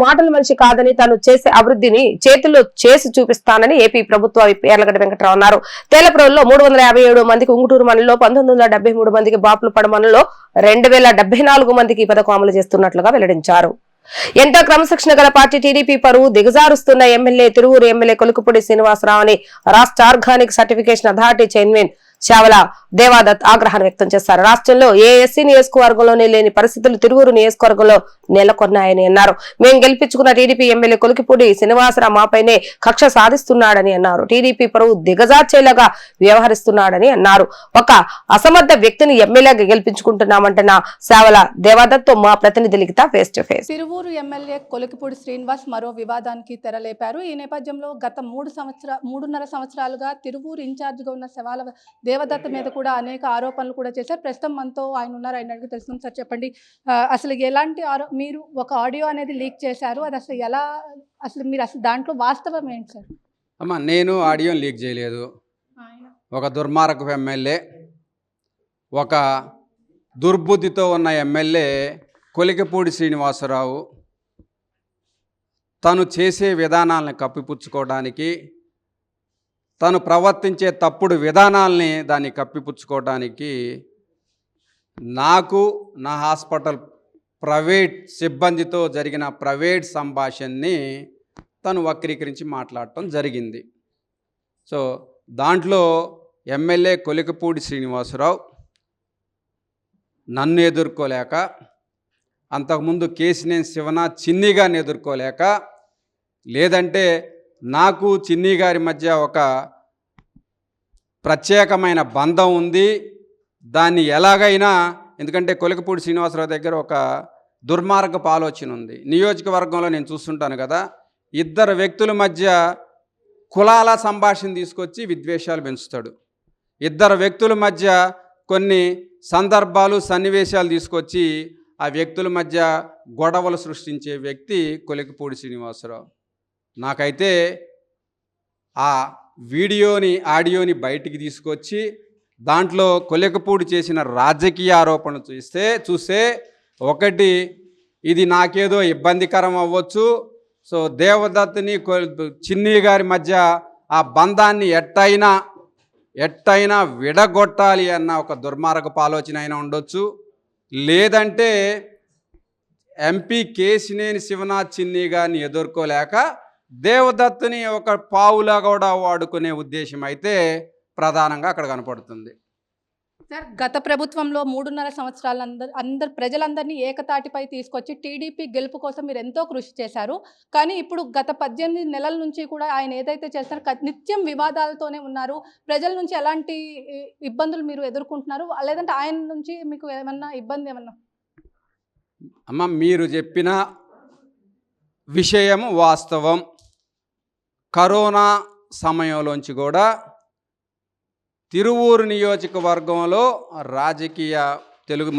మాటల మనిషి కాదని తాను చేసే అభివృద్ధిని చేతుల్లో చేసి చూపిస్తానని ఏపీ ప్రభుత్వ యార్లగడ్డ వెంకటరావు అన్నారు. తేలప్రోలులో 357 మందికి, ఉంగుటూరు మండలంలో 1973 మందికి, బాపులపాడు మండలంలో 2074 మందికి ఈ పథకం అమలు చేస్తున్నట్లుగా వెల్లడించారు. ఎంతో క్రమశిక్షణ గల పార్టీ టీడీపీ పరువు దిగజారుస్తున్న ఎమ్మెల్యే తిరువూరు ఎమ్మెల్యే కొలుకుపూడి శ్రీనివాసరావు అని రాష్ట్ర ఆర్గానిక్ సర్టిఫికేషన్ అథారిటీ చైర్మన్ చావల దేవాదత్ ఆగ్రహాన్ని వ్యక్తం చేశారు. రాష్ట్రంలో ఏ ఎస్సీ నియోజకవర్గంలోనే లేని పరిస్థితులు తిరువూరు నియోజకవర్గంలో నెలకొన్నాయని అన్నారు. మేము గెలిపించుకున్న టీడీపీ ఎమ్మెల్యే కొలికిపూడి శ్రీనివాసరావు మాపైనే కక్ష సాధిస్తున్నాడని అన్నారు. టీడీపీ పరువు దిగజార్చేలాగా వ్యవహరిస్తున్నాడని అన్నారు. ఒక అసమర్థ వ్యక్తిని ఎమ్మెల్యేగా గెలిపించుకుంటున్నామంటున్న చావల దేవాదత్ తో మా ప్రతినిధి Likhitha face to face. Tiruvuru MLA Kolikipudi Srinivas మరో వివాదానికి తెరలేపారు. ఈ నేపథ్యంలో గత 3.5 సంవత్సరాలుగా తిరువూరు ఇన్ఛార్జిగా ఉన్న శవాల దేవదత్త మీద కూడా అనేక ఆరోపణలు కూడా చేశారు. ప్రస్తుతం మనతో ఆయన ఉన్నారు. ఆయన అడిగి తెలుస్తుంది. సార్ చెప్పండి, అసలు ఎలాంటి మీరు ఒక ఆడియో అనేది లీక్ చేశారు, అది అసలు ఎలా, మీరు దాంట్లో వాస్తవం ఏంటి సార్? అమ్మా, నేను ఆడియో లీక్ చేయలేదు. ఒక దుర్మార్గపు ఎమ్మెల్యే, ఒక దుర్బుద్ధితో ఉన్న ఎమ్మెల్యే కొలికిపూడి శ్రీనివాసరావు తను చేసే విధానాలను కప్పిపుచ్చుకోవడానికి, తను ప్రవర్తించే తప్పుడు విధానాల్ని దాన్ని కప్పిపుచ్చుకోవడానికి నాకు నా హాస్పిటల్ ప్రైవేట్ సిబ్బందితో జరిగిన ప్రైవేట్ సంభాషణని తను వక్రీకరించి మాట్లాడటం జరిగింది. సో దాంట్లో ఎమ్మెల్యే కొలికిపూడి శ్రీనివాసరావు నన్ను ఎదుర్కోలేక, అంతకుముందు కేసినేని శివనాథ్ చిన్ని గారిని ఎదుర్కోలేక, లేదంటే నాకు చిన్ని గారి మధ్య ఒక ప్రత్యేకమైన బంధం ఉంది, దాన్ని ఎలాగైనా, ఎందుకంటే కొలికిపూడి శ్రీనివాసరావు దగ్గర ఒక దుర్మార్గపు ఆలోచన ఉంది. నియోజకవర్గంలో నేను చూస్తుంటాను కదా, ఇద్దరు వ్యక్తుల మధ్య కులాల సంభాషణ తీసుకొచ్చి విద్వేషాలు పెంచుతాడు. ఇద్దరు వ్యక్తుల మధ్య కొన్ని సందర్భాలు, సన్నివేశాలు తీసుకొచ్చి ఆ వ్యక్తుల మధ్య గొడవలు సృష్టించే వ్యక్తి కొలికిపూడి శ్రీనివాసరావు. నాకైతే ఆ వీడియోని, ఆడియోని బయటికి తీసుకొచ్చి దాంట్లో కొలికిపూడి చేసిన రాజకీయ ఆరోపణలు చూస్తే ఒకటి, ఇది నాకేదో ఇబ్బందికరం అవ్వచ్చు, సో దేవదత్తుని చిన్ని గారి మధ్య ఆ బంధాన్ని ఎట్టయినా విడగొట్టాలి అన్న ఒక దుర్మార్గపు ఆలోచన అయినా ఉండొచ్చు, లేదంటే ఎంపీ కేసినేని శివనాథ్ చిన్ని గారిని ఎదుర్కోలేక దేవదత్తుని ఒక పావులా కూడా వాడుకునే ఉద్దేశం అయితే ప్రధానంగా అక్కడ కనపడుతుంది. సార్, గత ప్రభుత్వంలో 3.5 సంవత్సరాలు అందరు ప్రజలందరినీ ఏకతాటిపై తీసుకొచ్చి టీడీపీ గెలుపు కోసం మీరు ఎంతో కృషి చేశారు. కానీ ఇప్పుడు గత 18 నెలల నుంచి కూడా ఆయన ఏదైతే చేస్తారో నిత్యం వివాదాలతోనే ఉన్నారు. ప్రజల నుంచి ఎలాంటి ఇబ్బందులు మీరు ఎదుర్కొంటున్నారు, లేదంటే ఆయన నుంచి మీకు ఏమన్నా ఇబ్బంది ఏమన్నా? అమ్మ, మీరు చెప్పిన విషయం వాస్తవం. కరోనా సమయంలోంచి కూడా తిరువూరు నియోజకవర్గంలో రాజకీయ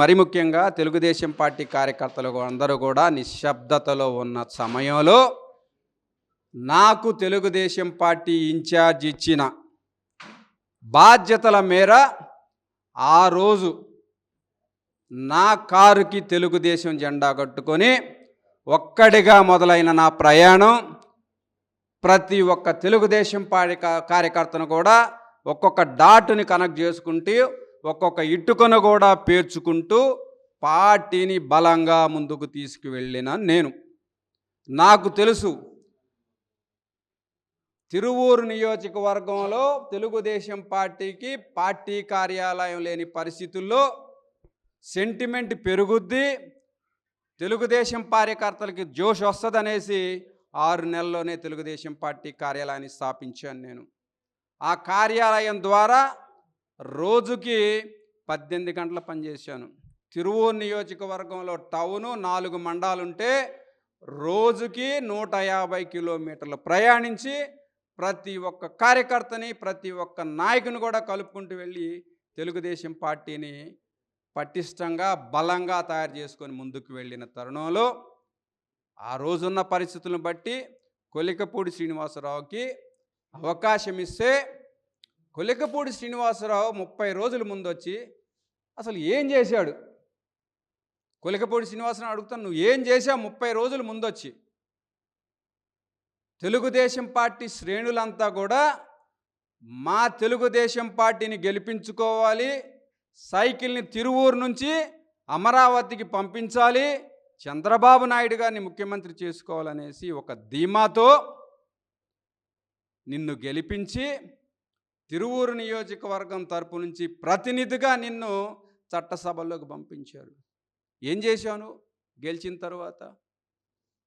మరి ముఖ్యంగా తెలుగుదేశం పార్టీ కార్యకర్తలు అందరూ కూడా నిశ్శబ్దతలో ఉన్న సమయంలో నాకు తెలుగుదేశం పార్టీ ఇన్ఛార్జ్ ఇచ్చిన బాధ్యతల మేర ఆ రోజు నా కారుకి తెలుగుదేశం జెండా కట్టుకొని ఒక్కడిగా మొదలైన నా ప్రయాణం ప్రతి ఒక్క తెలుగుదేశం పార్టీ కార్యకర్తను కూడా ఒక్కొక్క డాట్ని కనెక్ట్ చేసుకుంటూ, ఒక్కొక్క ఇటుకను కూడా పేర్చుకుంటూ పార్టీని బలంగా ముందుకు తీసుకువెళ్ళిన నేను. నాకు తెలుసు, తిరువూరు నియోజకవర్గంలో తెలుగుదేశం పార్టీకి పార్టీ కార్యాలయం లేని పరిస్థితుల్లో సెంటిమెంట్ పెరుగుద్ది, తెలుగుదేశం కార్యకర్తలకి జోష్ వస్తుందనేసి 6 నెలల్లోనే తెలుగుదేశం పార్టీ కార్యాలయాన్ని స్థాపించాను నేను. ఆ కార్యాలయం ద్వారా రోజుకి 18 గంటలు పనిచేశాను. తిరువూరు నియోజకవర్గంలో టౌను 4 మండలాలుంటే రోజుకి 150 కిలోమీటర్లు ప్రయాణించి ప్రతి ఒక్క కార్యకర్తని, ప్రతి ఒక్క నాయకుని కూడా కలుపుకుంటూ వెళ్ళి తెలుగుదేశం పార్టీని పటిష్టంగా, బలంగా తయారు చేసుకొని ముందుకు వెళ్ళిన తరుణంలో ఆ రోజున్న పరిస్థితులను బట్టి కొలికిపూడి శ్రీనివాసరావుకి అవకాశం ఇస్తే, కొలికిపూడి శ్రీనివాసరావు 30 రోజుల ముందు వచ్చి అసలు ఏం చేశాడు? కొలికిపూడి శ్రీనివాసరావు అడుగుతాను, నువ్వు ఏం చేశావు 30 రోజుల ముందు వచ్చి? తెలుగుదేశం పార్టీ శ్రేణులంతా కూడా మా తెలుగుదేశం పార్టీని గెలిపించుకోవాలి, సైకిల్ని తిరువూరు నుంచి అమరావతికి పంపించాలి, చంద్రబాబు నాయుడు గారిని ముఖ్యమంత్రి చేసుకోవాలనేసి ఒక ధీమాతో నిన్ను గెలిపించి తిరువూరు నియోజకవర్గం తరపు నుంచి ప్రతినిధిగా నిన్ను చట్టసభల్లోకి పంపించారు. ఏం చేశాను గెలిచిన తర్వాత?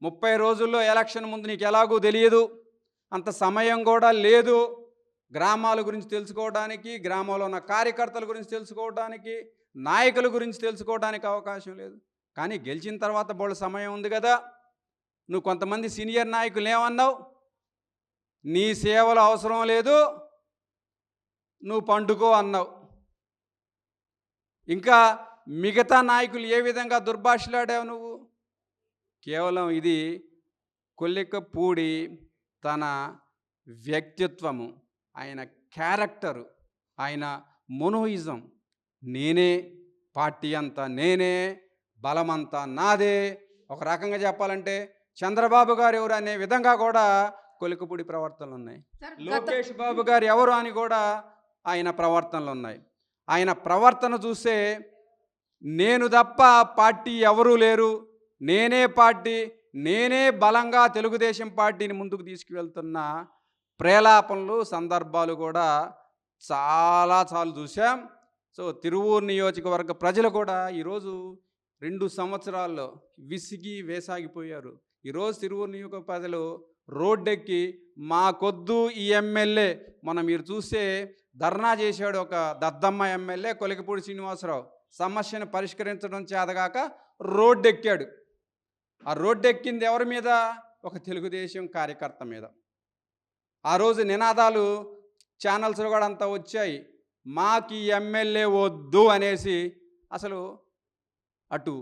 30 రోజుల్లో ఎలక్షన్ ముందు నీకు ఎలాగూ తెలియదు, అంత సమయం కూడా లేదు గ్రామాల గురించి తెలుసుకోవడానికి, గ్రామంలో ఉన్న కార్యకర్తల గురించి తెలుసుకోవడానికి, నాయకుల గురించి తెలుసుకోవడానికి అవకాశం లేదు. కానీ గెలిచిన తర్వాత బోళ్ళ సమయం ఉంది కదా. నువ్వు కొంతమంది సీనియర్ నాయకులు ఏమన్నావు? నీ సేవలు అవసరం లేదు, నువ్వు పండుకో అన్నావు. ఇంకా మిగతా నాయకులు ఏ విధంగా దుర్భాషలాడావు నువ్వు? కేవలం ఇది కొల్లికపూడి తన వ్యక్తిత్వము, ఆయన క్యారెక్టరు, ఆయన మొనోయిజం, నేనే పార్టీ అంతా నేనే, బలమంతా నాదే. ఒక రకంగా చెప్పాలంటే చంద్రబాబు గారు ఎవరు అనే విధంగా కూడా కొలికపూడి ప్రవర్తనలు ఉన్నాయి. లోకేష్ బాబు గారు ఎవరు అని కూడా ఆయన ప్రవర్తనలు ఉన్నాయి. ఆయన ప్రవర్తన చూస్తే నేను తప్ప పార్టీ ఎవరూ లేరు, నేనే పార్టీ, నేనే బలంగా తెలుగుదేశం పార్టీని ముందుకు తీసుకువెళ్తున్న ప్రేలాపనలు సందర్భాలు కూడా చాలాసార్లు చూసాం. సో తిరువూరు నియోజకవర్గ ప్రజలు కూడా ఈరోజు 2 సంవత్సరాల్లో విసిగి వేసాగిపోయారు. ఈరోజు తిరువూరు నియోజక ప్రజలు రోడ్డెక్కి మాకొద్దు ఈ ఎమ్మెల్యే, మనం మీరు చూస్తే ధర్నా చేశాడు ఒక దద్దమ్మ ఎమ్మెల్యే కొలికపూడి శ్రీనివాసరావు, సమస్యను పరిష్కరించడం చేతగాక రోడ్డెక్కాడు. ఆ రోడ్డెక్కింది ఎవరి మీద? ఒక తెలుగుదేశం కార్యకర్త మీద. ఆ రోజు నినాదాలు ఛానల్స్లో కూడా అంతా వచ్చాయి, మాకు ఈ ఎమ్మెల్యే వద్దు అనేసి. అసలు అటు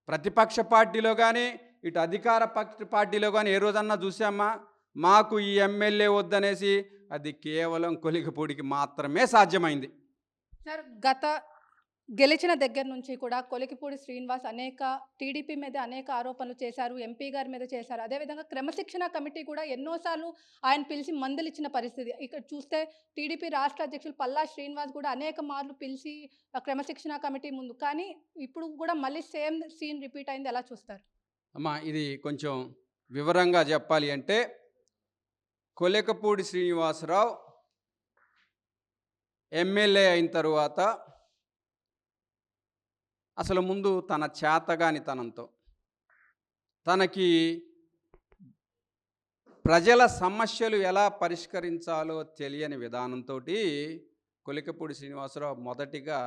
ప్రతిపక్ష పార్టీలో కానీ ఇటు అధికార పక్ష పార్టీలో కానీ ఏ రోజన్నా చూసామా మాకు ఈ ఎమ్మెల్యే వద్దనేసి? అది కేవలం కొలికపూడికి మాత్రమే సాధ్యమైంది. సార్, గెలిచిన దగ్గర నుంచి కూడా కొలికిపూడి శ్రీనివాస్ టీడీపీ మీద అనేక ఆరోపణలు చేశారు, ఎంపీ గారి మీద చేశారు. అదేవిధంగా క్రమశిక్షణ కమిటీ కూడా ఎన్నోసార్లు ఆయన పిలిచి మందలిచ్చిన పరిస్థితి. ఇక్కడ చూస్తే టీడీపీ రాష్ట్ర అధ్యక్షులు పల్లా శ్రీనివాస్ కూడా అనేక మార్లు పిలిచి క్రమశిక్షణ కమిటీ ముందు, కానీ ఇప్పుడు కూడా మళ్ళీ సేమ్ సీన్ రిపీట్ అయింది. ఎలా చూస్తారు? అమ్మా, ఇది కొంచెం వివరంగా చెప్పాలి అంటే కొలికపూడి శ్రీనివాసరావు ఎమ్మెల్యే అయిన తరువాత అసలు ముందు తన చేతగానితనంతో, తనకి ప్రజల సమస్యలు ఎలా పరిష్కరించాలో తెలియని విధానంతో కొలికపూడి శ్రీనివాసరావు మొదటిగా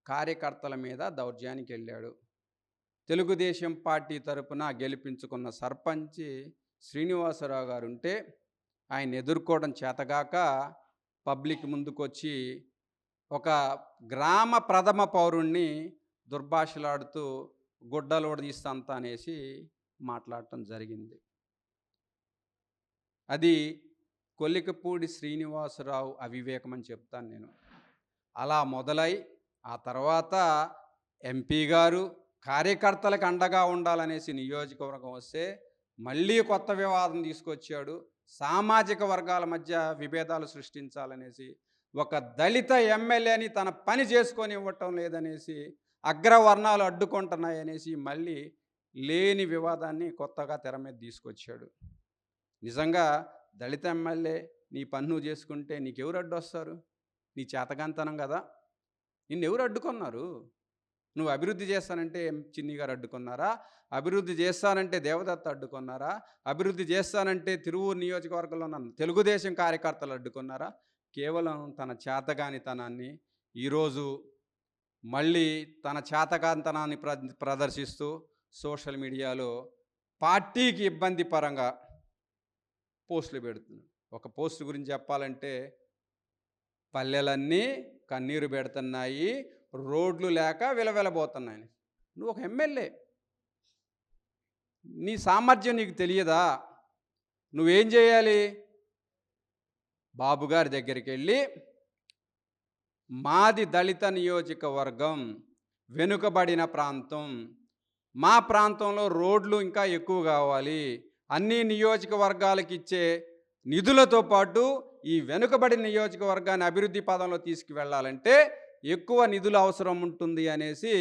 కార్యకర్తల మీద దౌర్జన్యానికి వెళ్ళాడు. తెలుగుదేశం పార్టీ తరపున గెలిపించుకున్న సర్పంచ్ శ్రీనివాసరావు గారు ఉంటే ఆయన ఎదుర్కోవడం చేతగాక పబ్లిక్ ముందుకొచ్చి ఒక గ్రామ ప్రథమ పౌరుణ్ణి దుర్భాషలాడుతూ గుడ్డలోడ తీస్తంతా అనేసి మాట్లాడటం జరిగింది. అది కొల్లికపూడి శ్రీనివాసరావు అవివేకం అని చెప్తాను నేను. అలా మొదలై ఆ తర్వాత ఎంపీ గారు కార్యకర్తలకు అండగా ఉండాలనేసి నియోజకవర్గం వస్తే మళ్ళీ కొత్త వివాదం తీసుకొచ్చాడు. సామాజిక వర్గాల మధ్య విభేదాలు సృష్టించాలనేసి, ఒక దళిత ఎమ్మెల్యేని తన పని చేసుకొని ఇవ్వటం లేదనేసి, అగ్రవర్ణాలు అడ్డుకుంటున్నాయనేసి మళ్ళీ లేని వివాదాన్ని కొత్తగా తెర మీద తీసుకొచ్చాడు. నిజంగా దళిత ఎమ్మెల్యే నీ పన్ను చేసుకుంటే నీకెవరు అడ్డు వస్తారు? నీ చేతగాంతనం కదా. నిన్నెవరు అడ్డుకున్నారు? నువ్వు అభివృద్ధి చేస్తానంటే చిన్ని గారు అడ్డుకున్నారా? అభివృద్ధి చేస్తానంటే దేవదత్త అడ్డుకున్నారా? అభివృద్ధి చేస్తానంటే తిరువూరు నియోజకవర్గంలో ఉన్న తెలుగుదేశం కార్యకర్తలు అడ్డుకున్నారా? కేవలం తన చేతగానితనాన్ని ఈరోజు మళ్ళీ తన చేతగానితనాన్ని ప్రదర్శిస్తూ సోషల్ మీడియాలో పార్టీకి ఇబ్బంది పరంగా పోస్టులు పెడుతున్నాడు. ఒక పోస్ట్ గురించి చెప్పాలంటే, పల్లెలన్నీ కన్నీరు పెడుతున్నాయి, రోడ్లు లేక విలవిలబోతున్నాయి. నువ్వు ఒక ఎమ్మెల్యే, నీ సామర్థ్యం నీకు తెలియదా? నువ్వేం చేయాలి? బాబు గారి దగ్గరికి వెళ్ళి, మాది దళిత నియోజకవర్గం, వెనుకబడిన ప్రాంతం, మా ప్రాంతంలో రోడ్లు ఇంకా ఎక్కువ కావాలి, అన్ని నియోజకవర్గాలకు ఇచ్చే నిధులతో పాటు ఈ వెనుకబడిన నియోజకవర్గాన్ని అభివృద్ధి పదంలో తీసుకువెళ్ళాలంటే ఎక్కువ నిధులు అవసరం ఉంటుంది అనేసి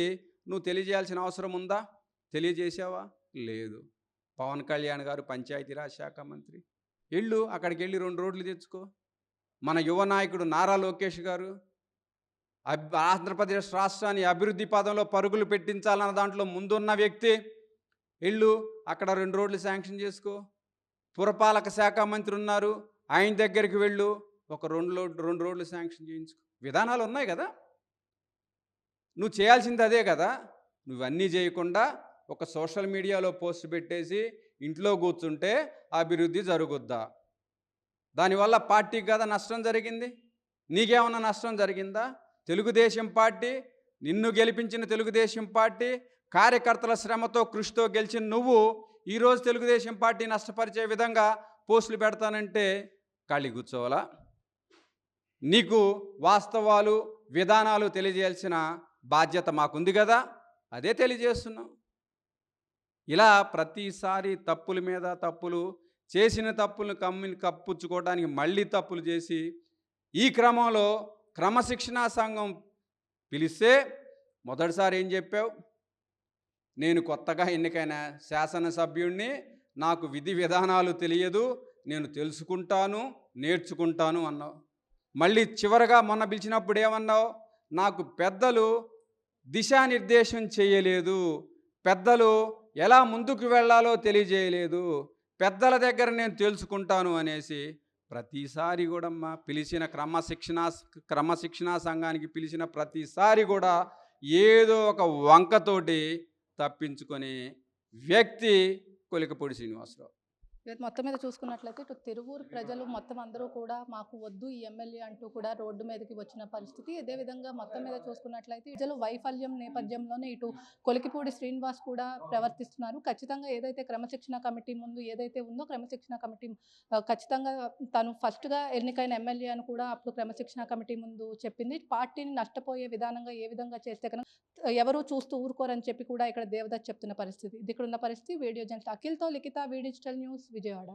నువ్వు తెలియజేయాల్సిన అవసరం ఉందా? తెలియజేసావా? లేదు. పవన్ కళ్యాణ్ గారు పంచాయతీరాజ్ శాఖ మంత్రి, అక్కడికి వెళ్ళి 2 రోడ్లు తెచ్చుకో. మన యువ నాయకుడు నారా లోకేష్ గారు ఆంధ్రప్రదేశ్ రాష్ట్రాన్ని అభివృద్ధి పదంలో పరుగులు పెట్టించాలన్న దాంట్లో ముందున్న వ్యక్తి, అక్కడ 2 రోడ్లు శాంక్షన్ చేసుకో. పురపాలక శాఖ మంత్రి ఉన్నారు, ఆయన దగ్గరికి ఒక 2 రోడ్లు శాంక్షన్ చేయించుకో. విధానాలు ఉన్నాయి కదా, నువ్వు చేయాల్సింది అదే కదా. నువ్వన్నీ చేయకుండా ఒక సోషల్ మీడియాలో పోస్ట్ పెట్టేసి ఇంట్లో కూర్చుంటే అభివృద్ధి జరుగుద్దా? దానివల్ల పార్టీకి కదా నష్టం జరిగింది, నీకేమన్నా నష్టం జరిగిందా? తెలుగుదేశం పార్టీ, నిన్ను గెలిపించిన తెలుగుదేశం పార్టీ, కార్యకర్తల శ్రమతో కృషితో గెలిచిన నువ్వు ఈరోజు తెలుగుదేశం పార్టీ నష్టపరిచే విధంగా పోస్టులు పెడతానంటే ఖాళీ కూర్చోవాలా? నీకు వాస్తవాలు విధానాలు తెలియజేయాల్సిన బాధ్యత మాకుంది కదా, అదే తెలియజేస్తున్నాం. ఇలా ప్రతిసారి తప్పుల మీద తప్పులు, చేసిన తప్పులను కప్పుచ్చుకోవడానికి మళ్ళీ తప్పులు చేసి, ఈ క్రమంలో క్రమశిక్షణా సంఘం పిలిస్తే మొదటిసారి ఏం చెప్పావు? నేను కొత్తగా ఎన్నికైన శాసనసభ్యుడిని, నాకు విధి విధానాలు తెలియదు, నేను తెలుసుకుంటాను, నేర్చుకుంటాను అన్నావు. మళ్ళీ చివరగా మొన్న పిలిచినప్పుడు ఏమన్నావు? నాకు పెద్దలు దిశానిర్దేశం చేయలేదు, పెద్దలు ఎలా ముందుకు వెళ్ళాలో తెలియజేయలేదు, పెద్దల దగ్గర నేను తెలుసుకుంటాను అనేసి ప్రతిసారి కూడా పిలిచిన క్రమశిక్షణా సంఘానికి పిలిచిన ప్రతిసారి కూడా ఏదో ఒక వంకతోటి తప్పించుకొని వ్యక్తి కొలికపూడి శ్రీనివాసరావు. మొత్తం మీద చూసుకున్నట్లయితే ఇటు తిరువూరు ప్రజలు మొత్తం అందరూ కూడా మాకు వద్దు ఈ ఎమ్మెల్యే అంటూ కూడా రోడ్డు మీదకి వచ్చిన పరిస్థితి. అదేవిధంగా మొత్తం మీద చూసుకున్నట్లయితే ప్రజలు వైఫల్యం నేపథ్యంలోనే ఇటు కొలికిపూడి శ్రీనివాస్ కూడా ప్రవర్తిస్తున్నారు. ఖచ్చితంగా ఏదైతే క్రమశిక్షణ కమిటీ ముందు ఏదైతే ఉందో క్రమశిక్షణ కమిటీ ఖచ్చితంగా తను ఫస్ట్గా ఎన్నికైన ఎమ్మెల్యే అని కూడా అప్పుడు క్రమశిక్షణ కమిటీ ముందు చెప్పింది. పార్టీని నష్టపోయే విధానంగా ఏ విధంగా చేస్తే కనుక ఎవరూ చూస్తూ ఊరుకోరని చెప్పి కూడా ఇక్కడ దేవదత్ చెప్తున్న పరిస్థితి. ఇది ఇక్కడ ఉన్న పరిస్థితి. వీడియో జర్నలిస్ట్ అఖిల్తో లిఖిత, వి డిజిటల్ న్యూస్, విజయవాడ.